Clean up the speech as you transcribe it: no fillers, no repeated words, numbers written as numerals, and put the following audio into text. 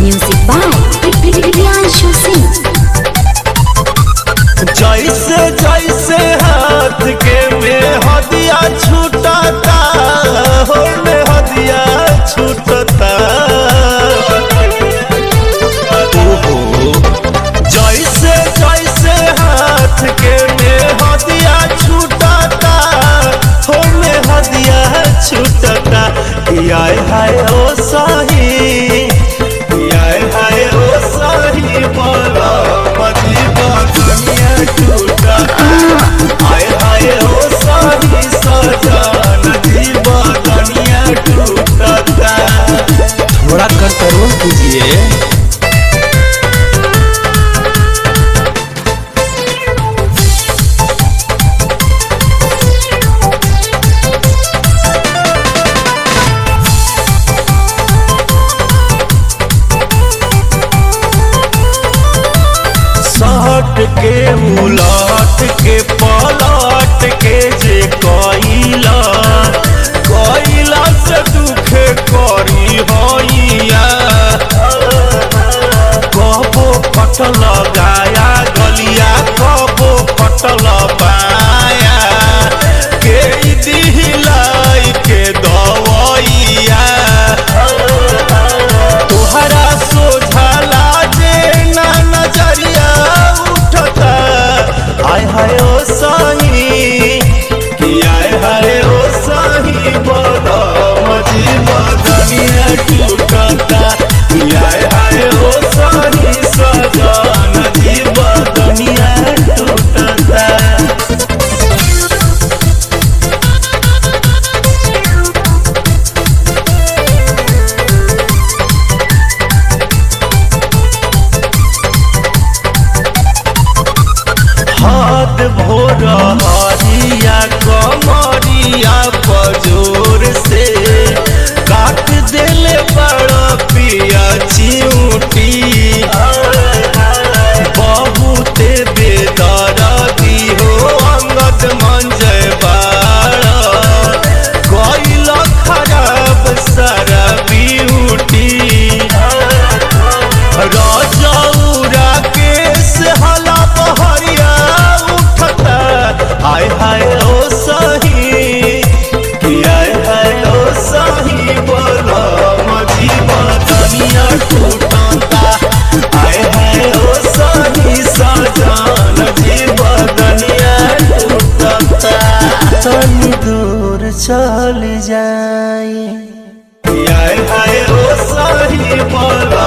Music by Priyanshu Singh. जैसे जैसे हाथ के में हदिया छूटता हो में हदिया छूटता जैसे जैसे हाथ के में हदिया छूटता हो में हदिया छूटता आय हाय ओ साही आय हाय ओ साही बोला मदी बनिया टूटता आय हाय ओ साही सजा नदी बनिया टूटता थोड़ा कंट्रोल कीजिए। सट के उलट के पलट के जे कइला से दुखे करी होइया कबो पटल गाया गलिया कबो पटल बाया के दिलाई के दवैया तोहरा सोझला जे ना नजरिया उठता आय हाय ओ साही कि आय हाय ओ साही बड़ा मजी बदनिया टूटता आय हाय ओ साही सजा नदी बदनिया टूटता। हाथ भोर हरिया कमरिया पजोर से काट देले बड़ा पिया चिऊटी बहुते बेदर्दी हो अंगद मंजय बाड़ा कइल खराब सारा ब्यूटी राजौरा केस हला बहरिया उठता आय हाय ओ सही कि आय हाय ओ सही बोला मजी बदनिया टूटता आय हाय ओ सही सजान जी बदनिया टूटता तनी दूर चल जाए आय हाय ओ सही बोला